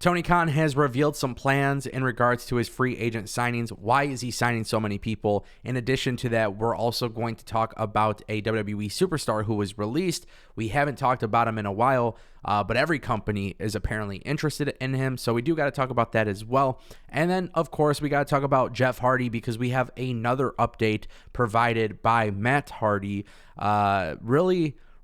Tony Khan has revealed some plans in regards to his free agent signings. Why is he signing so many people? In addition to that, we're also going to talk about a WWE superstar who was released. We haven't talked about him in a while, but every company is apparently interested in him, so we do got to talk about that as well. And then, of course, we got to talk about Jeff Hardy because we have another update provided by Matt Hardy.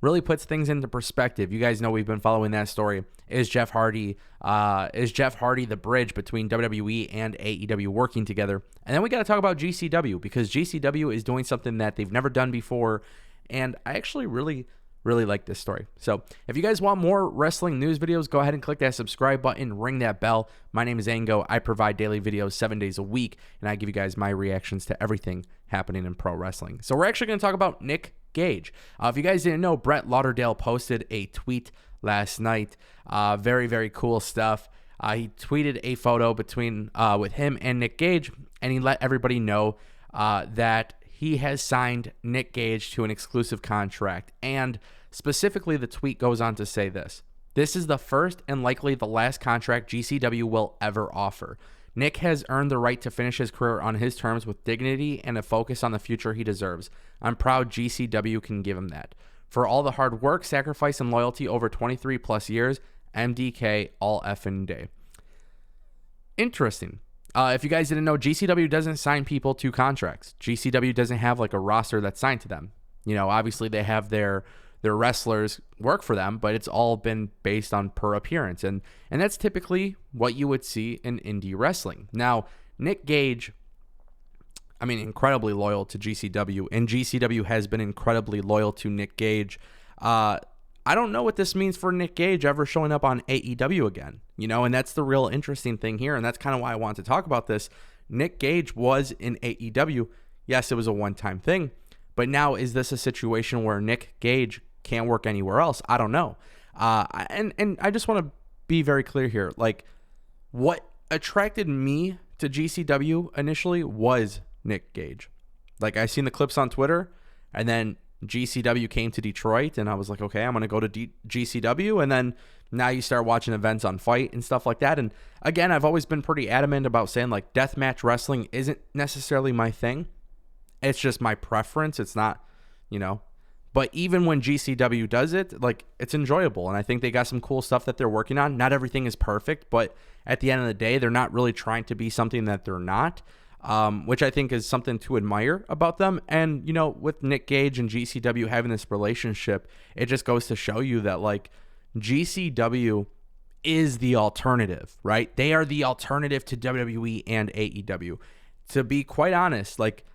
Really puts things into perspective. You guys know we've been following that story. Is Jeff Hardy the bridge between WWE and AEW working together? And then we got to talk about GCW because GCW is doing something that they've never done before, and I actually really like this story. So if you guys want more wrestling news videos, go ahead and click that subscribe button, ring that bell. My name is Ango. I provide daily videos 7 days a week, and I give you guys my reactions to everything happening in pro wrestling. So we're actually going to talk about Nick Gage. If you guys didn't know, Brett Lauderdale posted a tweet last night. Very cool stuff. He tweeted a photo with him and Nick Gage, and he let everybody know that he has signed Nick Gage to an exclusive contract. And specifically, the tweet goes on to say this: "This is the first and likely the last contract GCW will ever offer. Nick has earned the right to finish his career on his terms with dignity and a focus on the future he deserves. I'm proud GCW can give him that. For all the hard work, sacrifice, and loyalty over 23 plus years, MDK all effing day." Interesting. If you guys didn't know, GCW doesn't sign people to contracts. GCW doesn't have like a roster that's signed to them. You know, obviously they have their wrestlers work for them, but it's all been based on per appearance. And that's typically what you would see in indie wrestling. Now, Nick Gage, incredibly loyal to GCW, and GCW has been incredibly loyal to Nick Gage. I don't know what this means for Nick Gage ever showing up on AEW again, and that's the real interesting thing here, and that's kind of why I want to talk about this. Nick Gage was in AEW. Yes, it was a one-time thing, but now is this a situation where Nick Gage can't work anywhere else? I don't know. And I just want to be very clear here. Like, what attracted me to GCW initially was Nick Gage. Like, I seen the clips on Twitter, and then GCW came to Detroit, and I was like, okay, I'm going to go to GCW. And then now you start watching events on Fight and stuff like that. And again, I've always been pretty adamant about saying, like, deathmatch wrestling isn't necessarily my thing. It's just my preference. It's not, but even when GCW does it, like, it's enjoyable. And I think they got some cool stuff that they're working on. Not everything is perfect, but at the end of the day, they're not really trying to be something that they're not. Which I think is something to admire about them. And, with Nick Gage and GCW having this relationship, it just goes to show you that, like, GCW is the alternative, right? They are the alternative to WWE and AEW. To be quite honest, like,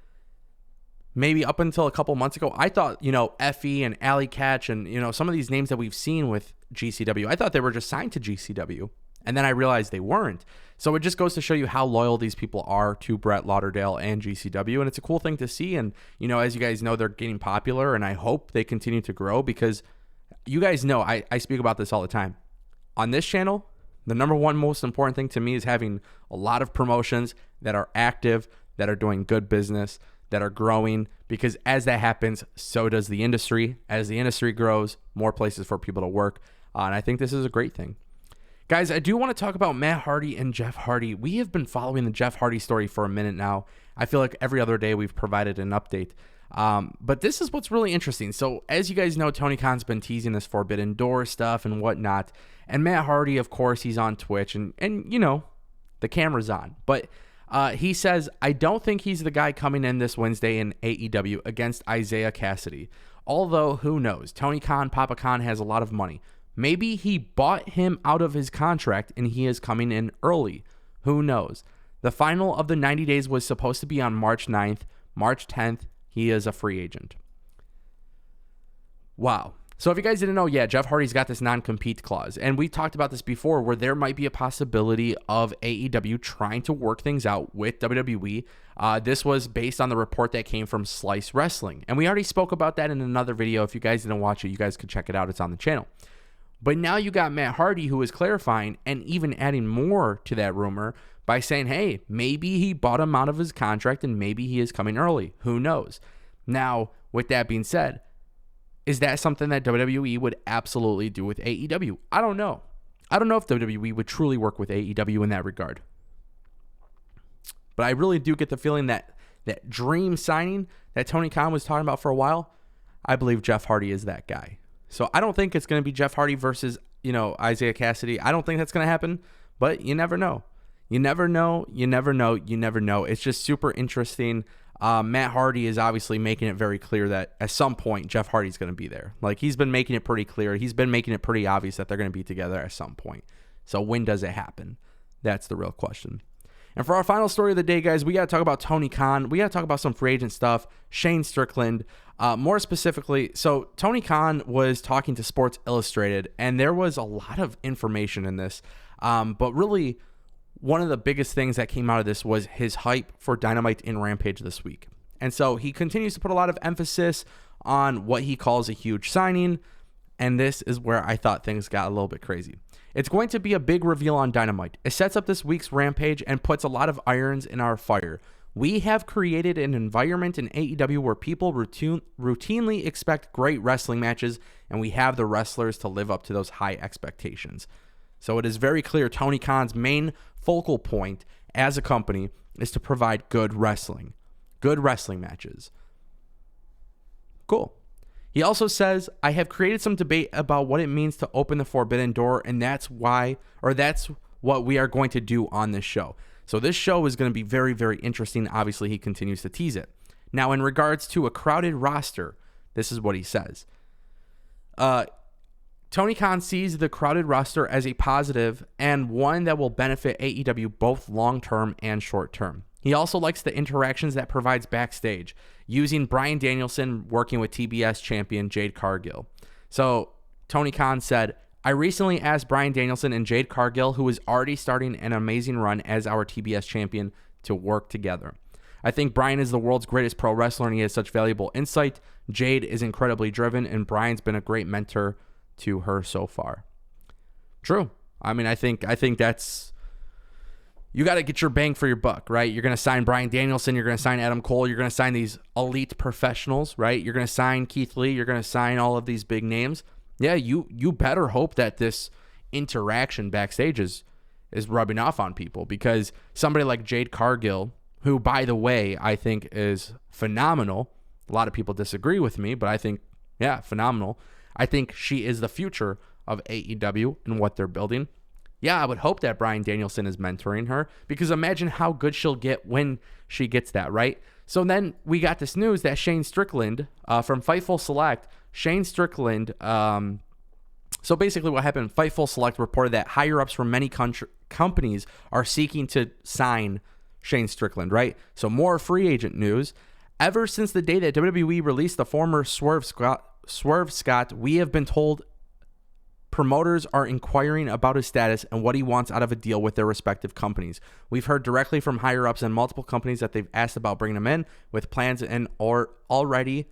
maybe up until a couple months ago, I thought, Effie and Alley Catch and, some of these names that we've seen with GCW, I thought they were just signed to GCW. And then I realized they weren't. So it just goes to show you how loyal these people are to Brett Lauderdale and GCW. And it's a cool thing to see. And, as you guys know, they're getting popular. And I hope they continue to grow because you guys know I speak about this all the time. On this channel, the number one most important thing to me is having a lot of promotions that are active, that are doing good business, that are growing. Because as that happens, so does the industry. As the industry grows, more places for people to work. And I think this is a great thing. Guys, I do want to talk about Matt Hardy and Jeff Hardy. We have been following the Jeff Hardy story for a minute now. I feel like every other day we've provided an update. But this is what's really interesting. So as you guys know, Tony Khan's been teasing this Forbidden Door stuff and whatnot. And Matt Hardy, of course, he's on Twitch and the camera's on. But he says, I don't think he's the guy coming in this Wednesday in AEW against Isaiah Cassidy. Although, who knows? Tony Khan, Papa Khan has a lot of money. Maybe he bought him out of his contract and he is coming in early. Who knows? The final of the 90 days was supposed to be on March 9th. March 10th, he is a free agent. Wow. So if you guys didn't know, Jeff Hardy's got this non-compete clause. And we talked about this before where there might be a possibility of AEW trying to work things out with WWE. This was based on the report that came from Slice Wrestling. And we already spoke about that in another video. If you guys didn't watch it, you guys could check it out. It's on the channel. But now you got Matt Hardy who is clarifying and even adding more to that rumor by saying, hey, maybe he bought him out of his contract and maybe he is coming early. Who knows? Now, with that being said, is that something that WWE would absolutely do with AEW? I don't know. I don't know if WWE would truly work with AEW in that regard. But I really do get the feeling that that dream signing that Tony Khan was talking about for a while, I believe Jeff Hardy is that guy. So I don't think it's going to be Jeff Hardy versus, Isaiah Cassidy. I don't think that's going to happen, but you never know. You never know. You never know. You never know. It's just super interesting. Matt Hardy is obviously making it very clear that at some point Jeff Hardy's going to be there. Like, he's been making it pretty clear. He's been making it pretty obvious that they're going to be together at some point. So when does it happen? That's the real question. And for our final story of the day, guys, we got to talk about Tony Khan. We got to talk about some free agent stuff. Shane Strickland, more specifically. So Tony Khan was talking to Sports Illustrated, and there was a lot of information in this. But really, one of the biggest things that came out of this was his hype for Dynamite in Rampage this week. And so he continues to put a lot of emphasis on what he calls a huge signing. And this is where I thought things got a little bit crazy. It's going to be a big reveal on Dynamite. It sets up this week's Rampage and puts a lot of irons in our fire. We have created an environment in AEW where people routinely expect great wrestling matches, and we have the wrestlers to live up to those high expectations. So it is very clear Tony Khan's main focal point as a company is to provide good wrestling matches. Cool. He also says, I have created some debate about what it means to open the forbidden door, and that's what we are going to do on this show. So this show is going to be very, very interesting. Obviously, he continues to tease it. Now, in regards to a crowded roster, this is what he says. Tony Khan sees the crowded roster as a positive and one that will benefit AEW both long-term and short-term. He also likes the interactions that provides backstage, using Bryan Danielson working with TBS champion Jade Cargill. So Tony Khan said, I recently asked Bryan Danielson and Jade Cargill, who is already starting an amazing run as our TBS champion, to work together. I think Bryan is the world's greatest pro wrestler and he has such valuable insight. Jade is incredibly driven and Bryan's been a great mentor to her so far. True. I mean, I think that's, you got to get your bang for your buck, right? You're going to sign Bryan Danielson. You're going to sign Adam Cole. You're going to sign these elite professionals, right? You're going to sign Keith Lee. You're going to sign all of these big names. Yeah, you better hope that this interaction backstage is rubbing off on people, because somebody like Jade Cargill, who, by the way, I think is phenomenal. A lot of people disagree with me, but I think, yeah, phenomenal. I think she is the future of AEW and what they're building. Yeah, I would hope that Bryan Danielson is mentoring her, because imagine how good she'll get when she gets that, right? So then we got this news that Shane Strickland from Fightful Select, so basically what happened, Fightful Select reported that higher-ups from many companies are seeking to sign Shane Strickland, right? So more free agent news. Ever since the day that WWE released the former Swerve Scott, we have been told promoters are inquiring about his status and what he wants out of a deal with their respective companies. We've heard directly from higher-ups in multiple companies that they've asked about bringing him in with plans in order already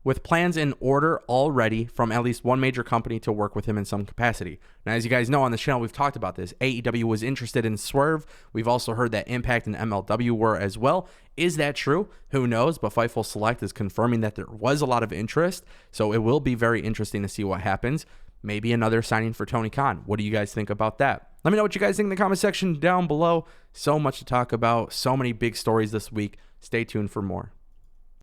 from at least one major company to work with him in some capacity. Now, as you guys know on the channel, we've talked about this. AEW was interested in Swerve. We've also heard that Impact and MLW were as well. Is that true? Who knows? But Fightful Select is confirming that there was a lot of interest. So it will be very interesting to see what happens. Maybe another signing for Tony Khan. What do you guys think about that? Let me know what you guys think in the comment section down below. So much to talk about. So many big stories this week. Stay tuned for more.